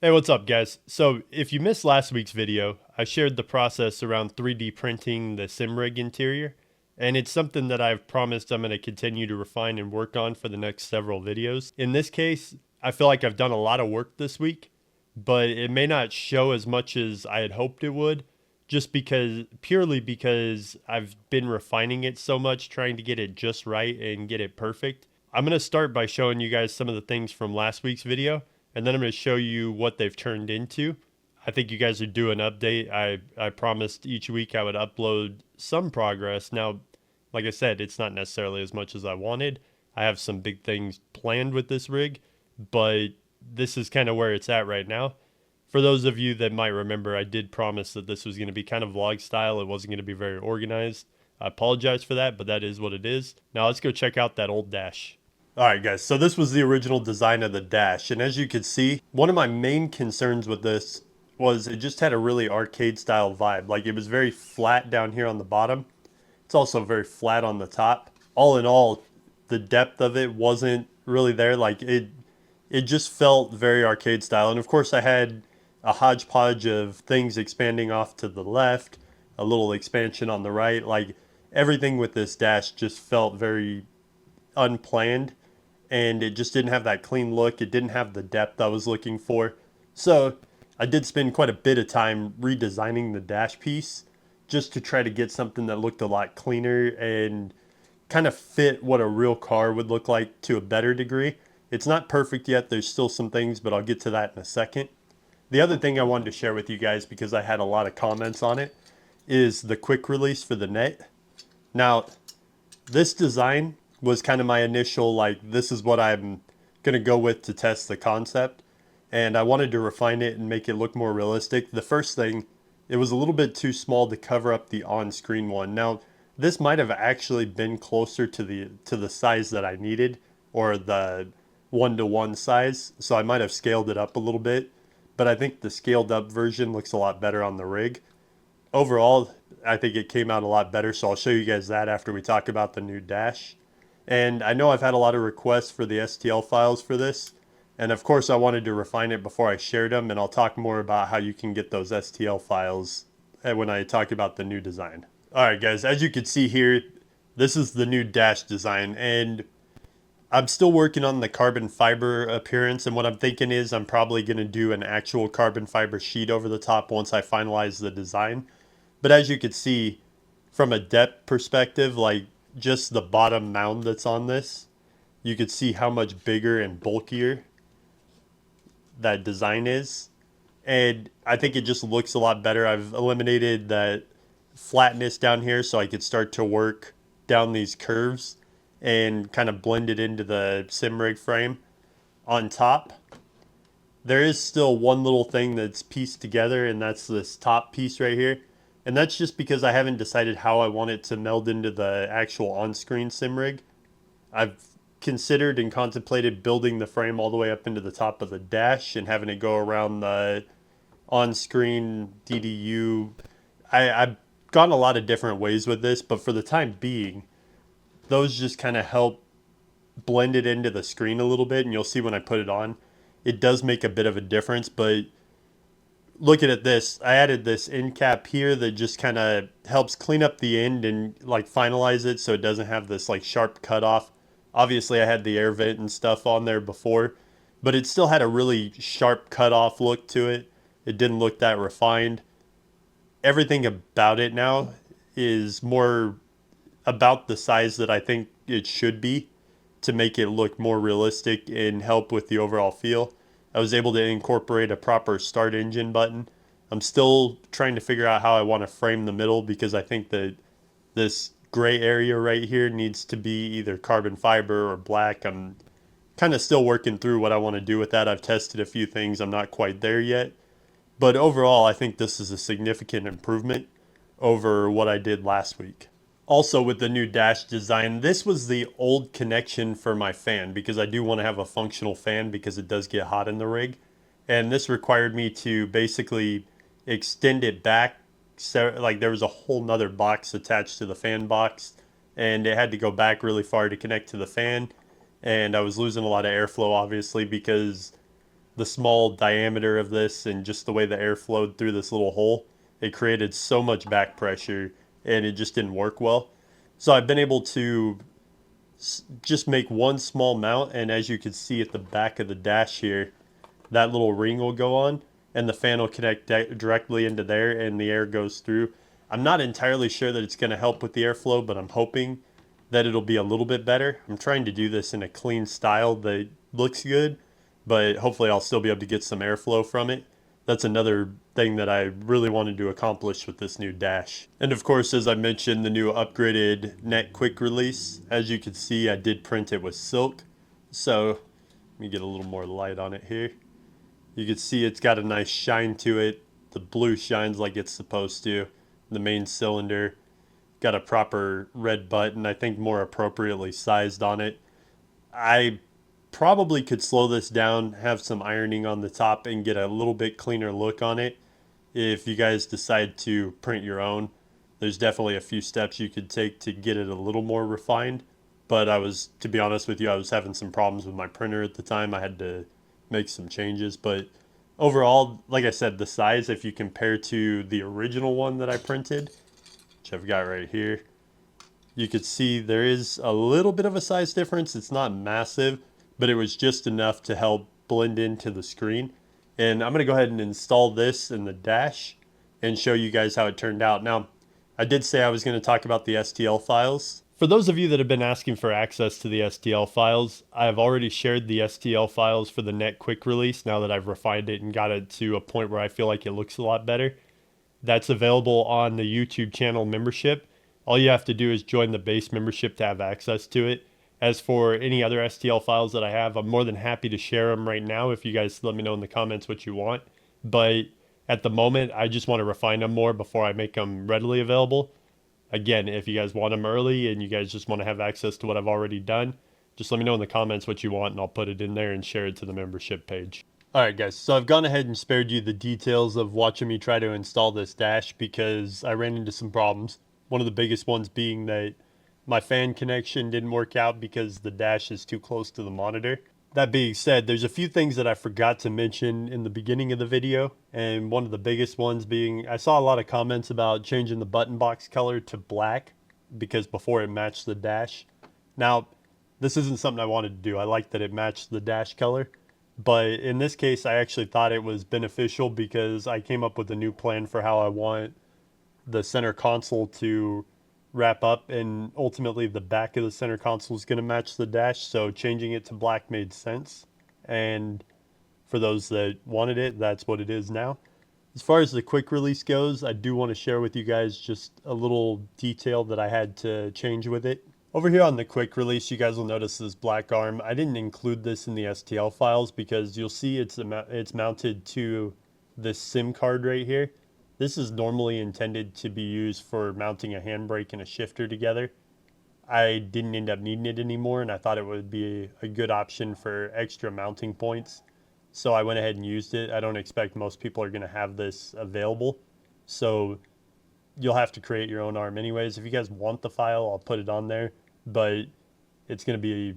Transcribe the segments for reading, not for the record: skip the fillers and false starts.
Hey, what's up, guys? So, if you missed last week's video, I shared the process around 3D printing the SimRig interior, and it's something that I've promised I'm going to continue to refine and work on for the next several videos. In this case, I feel like I've done a lot of work this week, but it may not show as much as I had hoped it would, just purely because I've been refining it so much, trying to get it just right and get it perfect. I'm going to start by showing you guys some of the things from last week's video, and then I'm going to show you what they've turned into. I think you guys are due an update. I promised each week I would upload some progress. Now, like I said, it's not necessarily as much as I wanted. I have some big things planned with this rig, but this is kind of where it's at right now. For those of you that might remember, I did promise that this was going to be kind of vlog style. It wasn't going to be very organized. I apologize for that, but that is what it is. Now let's go check out that old dash. Alright guys, so this was the original design of the dash, and as you can see, one of my main concerns with this was it just had a really arcade style vibe. Like, it was very flat down here on the bottom. It's also very flat on the top. All in all, the depth of it wasn't really there. Like, it just felt very arcade style. And of course I had a hodgepodge of things expanding off to the left, a little expansion on the right. Like, everything with this dash just felt very unplanned, and it just didn't have that clean look. It didn't have the depth I was looking for. So I did spend quite a bit of time redesigning the dash piece just to try to get something that looked a lot cleaner and kind of fit what a real car would look like to a better degree. It's not perfect yet. There's still some things, but I'll get to that in a second. The other thing I wanted to share with you guys, because I had a lot of comments on it, is the quick release for the net. Now, this design was kind of my initial, like, this is what I'm going to go with to test the concept. And I wanted to refine it and make it look more realistic. The first thing, it was a little bit too small to cover up the on-screen one. Now, this might have actually been closer to the size that I needed, or the 1-to-1 size. So I might have scaled it up a little bit. But I think the scaled up version looks a lot better on the rig. Overall, I think it came out a lot better, so I'll show you guys that after we talk about the new dash. And I know I've had a lot of requests for the STL files for this, and of course I wanted to refine it before I shared them, and I'll talk more about how you can get those STL files when I talk about the new design. Alright guys, as you can see here, this is the new dash design, and I'm still working on the carbon fiber appearance, and what I'm thinking is I'm probably going to do an actual carbon fiber sheet over the top once I finalize the design. But as you can see, from a depth perspective, like, just the bottom mound that's on this, you could see how much bigger and bulkier that design is. And I think it just looks a lot better. I've eliminated that flatness down here so I could start to work down these curves and kind of blend it into the SimRig frame. On top, there is still one little thing that's pieced together, and that's this top piece right here. And that's just because I haven't decided how I want it to meld into the actual on-screen SimRig. I've considered and contemplated building the frame all the way up into the top of the dash and having it go around the on-screen DDU. I've gone a lot of different ways with this, but for the time being, those just kind of help blend it into the screen a little bit, and you'll see when I put it on, it does make a bit of a difference. But looking at this, I added this end cap here that just kind of helps clean up the end and like finalize it so it doesn't have this like sharp cutoff. Obviously I had the air vent and stuff on there before, but it still had a really sharp cutoff look to it. It didn't look that refined. Everything about it now is more about the size that I think it should be to make it look more realistic and help with the overall feel. I was able to incorporate a proper start engine button. I'm still trying to figure out how I want to frame the middle, because I think that this gray area right here needs to be either carbon fiber or black. I'm kind of still working through what I want to do with that. I've tested a few things. I'm not quite there yet. But overall, I think this is a significant improvement over what I did last week. Also, with the new dash design, this was the old connection for my fan, because I do want to have a functional fan because it does get hot in the rig. And this required me to basically extend it back. So, like, there was a whole nother box attached to the fan box, and it had to go back really far to connect to the fan. And I was losing a lot of airflow, obviously, because the small diameter of this and just the way the air flowed through this little hole, it created so much back pressure and it just didn't work well. So I've been able to just make one small mount, and as you can see at the back of the dash here, that little ring will go on and the fan will connect directly into there and the air goes through. I'm not entirely sure that it's going to help with the airflow, but I'm hoping that it'll be a little bit better. I'm trying to do this in a clean style that looks good, but hopefully I'll still be able to get some airflow from it. That's another thing that I really wanted to accomplish with this new dash. And of course, as I mentioned, the new upgraded net quick release. As you can see, I did print it with silk. So let me get a little more light on it here. You can see it's got a nice shine to it. The blue shines like it's supposed to. The main cylinder got a proper red button, I think more appropriately sized on it. I probably could slow this down, have some ironing on the top, and get a little bit cleaner look on it. If you guys decide to print your own, there's definitely a few steps you could take to get it a little more refined. But to be honest with you, I was having some problems with my printer at the time. I had to make some changes. But overall, like I said, the size, if you compare to the original one that I printed, which I've got right here, you could see there is a little bit of a size difference. It's not massive, but it was just enough to help blend into the screen. And I'm going to go ahead and install this in the dash and show you guys how it turned out. Now, I did say I was going to talk about the STL files. For those of you that have been asking for access to the STL files, I have already shared the STL files for the net quick release now that I've refined it and got it to a point where I feel like it looks a lot better. That's available on the YouTube channel membership. All you have to do is join the base membership to have access to it. As for any other STL files that I have, I'm more than happy to share them right now if you guys let me know in the comments what you want. But at the moment, I just want to refine them more before I make them readily available. Again, if you guys want them early and you guys just want to have access to what I've already done, just let me know in the comments what you want and I'll put it in there and share it to the membership page. Alright guys, so I've gone ahead and spared you the details of watching me try to install this dash because I ran into some problems. One of the biggest ones being that my fan connection didn't work out because the dash is too close to the monitor. That being said, there's a few things that I forgot to mention in the beginning of the video, and one of the biggest ones being I saw a lot of comments about changing the button box color to black because before it matched the dash. Now, this isn't something I wanted to do. I like that it matched the dash color, but in this case I actually thought it was beneficial because I came up with a new plan for how I want the center console to wrap up, and ultimately the back of the center console is going to match the dash, so changing it to black made sense. And for those that wanted it, that's what it is now. As far as the quick release goes, I do want to share with you guys just a little detail that I had to change with it. Over here on the quick release, you guys will notice this black arm. I didn't include this in the STL files because you'll see it's mounted to this SIM card right here. This is normally intended to be used for mounting a handbrake and a shifter together. I didn't end up needing it anymore, and I thought it would be a good option for extra mounting points. So I went ahead and used it. I don't expect most people are going to have this available. So you'll have to create your own arm anyways. If you guys want the file, I'll put it on there, but it's going to be,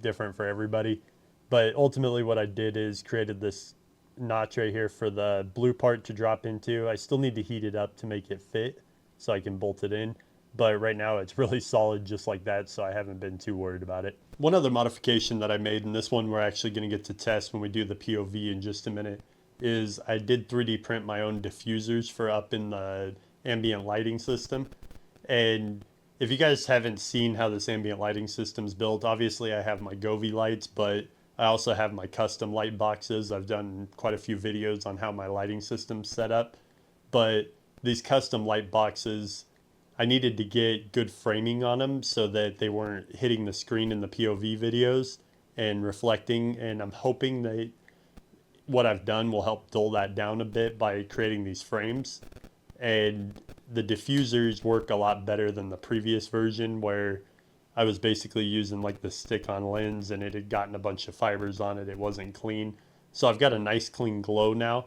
different for everybody. But ultimately what I did is created this notch right here for the blue part to drop into. I still need to heat it up to make it fit so I can bolt it in, but right now it's really solid just like that, so I haven't been too worried about it. One other modification that I made, and this one we're actually going to get to test when we do the POV in just a minute, is I did 3D print my own diffusers for up in the ambient lighting system. And if you guys haven't seen how this ambient lighting system is built, obviously I have my Govee lights, but I also have my custom light boxes. I've done quite a few videos on how my lighting system's set up, but these custom light boxes, I needed to get good framing on them so that they weren't hitting the screen in the POV videos and reflecting, and I'm hoping that what I've done will help dull that down a bit by creating these frames. And the diffusers work a lot better than the previous version where I was basically using like the stick-on lens and it had gotten a bunch of fibers on it. It wasn't clean. So I've got a nice clean glow now.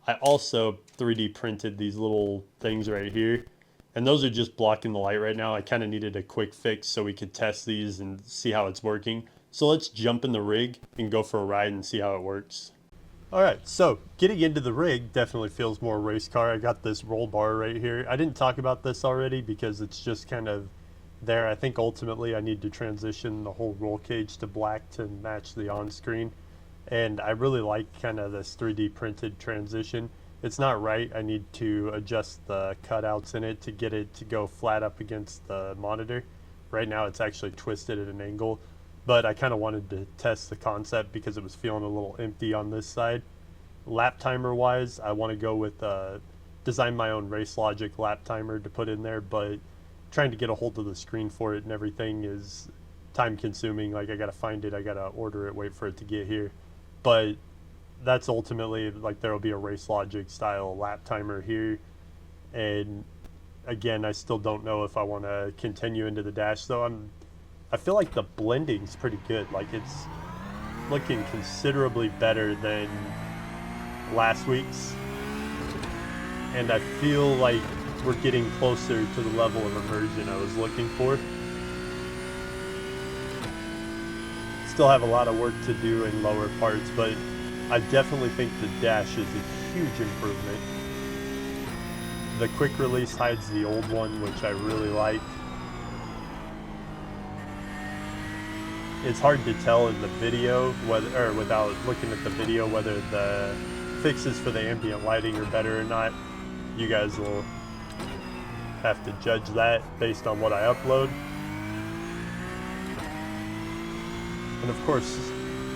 I also 3D printed these little things right here, and those are just blocking the light right now. I kind of needed a quick fix so we could test these and see how it's working. So let's jump in the rig and go for a ride and see how it works. Alright, so getting into the rig definitely feels more race car. I got this roll bar right here. I didn't talk about this already because it's just kind of there. I think ultimately I need to transition the whole roll cage to black to match the on-screen. And I really like kind of this 3D printed transition. It's not right. I need to adjust the cutouts in it to get it to go flat up against the monitor. Right now it's actually twisted at an angle, but I kind of wanted to test the concept because it was feeling a little empty on this side. Lap timer wise, I want to go with design my own race logic lap timer to put in there, but trying to get a hold of the screen for it and everything is time consuming. Like I gotta find it, I gotta order it, wait for it to get here. But that's ultimately, like, there will be a race logic style lap timer here. And again, I still don't know if I want to continue into the dash, though. I feel like the blending's pretty good. Like, it's looking considerably better than last week's, and I feel like we're getting closer to the level of immersion I was looking for. Still have a lot of work to do in lower parts, but I definitely think the dash is a huge improvement. The quick release hides the old one, which I really like. It's hard to tell in the video whether, or without looking at the video, whether the fixes for the ambient lighting are better or not. You guys will have to judge that based on what I upload. And of course,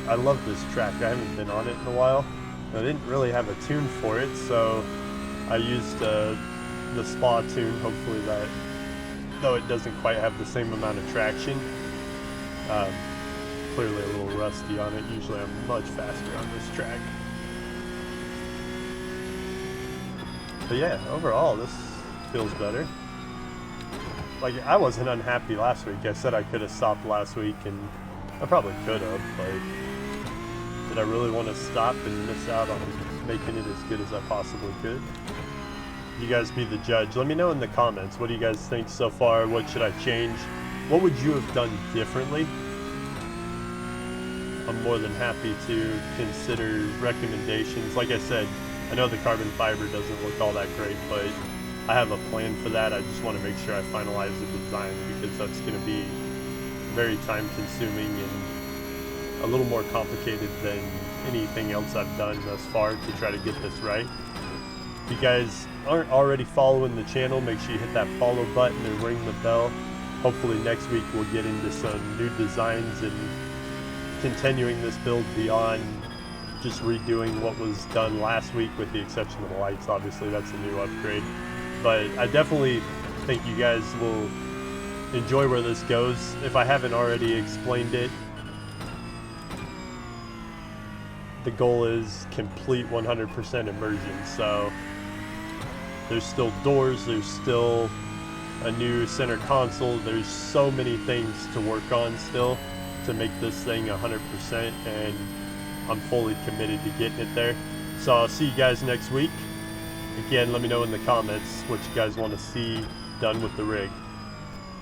I love this track. I haven't been on it in a while. I didn't really have a tune for it, so I used the Spa tune. Hopefully that, though it doesn't quite have the same amount of traction, clearly a little rusty on it. Usually I'm much faster on this track. But yeah, overall this feels better. Like, I wasn't unhappy last week. I said I could have stopped last week, and I probably could have, but did I really want to stop and miss out on making it as good as I possibly could? You guys be the judge. Let me know in the comments. What do you guys think so far? What should I change? What would you have done differently? I'm more than happy to consider recommendations. Like I said, I know the carbon fiber doesn't look all that great, but I have a plan for that. I just want to make sure I finalize the design, because that's going to be very time consuming and a little more complicated than anything else I've done thus far to try to get this right. If you guys aren't already following the channel, make sure you hit that follow button and ring the bell. Hopefully next week we'll get into some new designs and continuing this build beyond just redoing what was done last week, with the exception of the lights. Obviously that's a new upgrade, but I definitely think you guys will enjoy where this goes. If I haven't already explained it, the goal is complete 100% immersion. So there's still doors, there's still a new center console, there's so many things to work on still to make this thing 100%, and I'm fully committed to getting it there. So I'll see you guys next week. Again, let me know in the comments what you guys want to see done with the rig.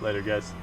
Later, guys.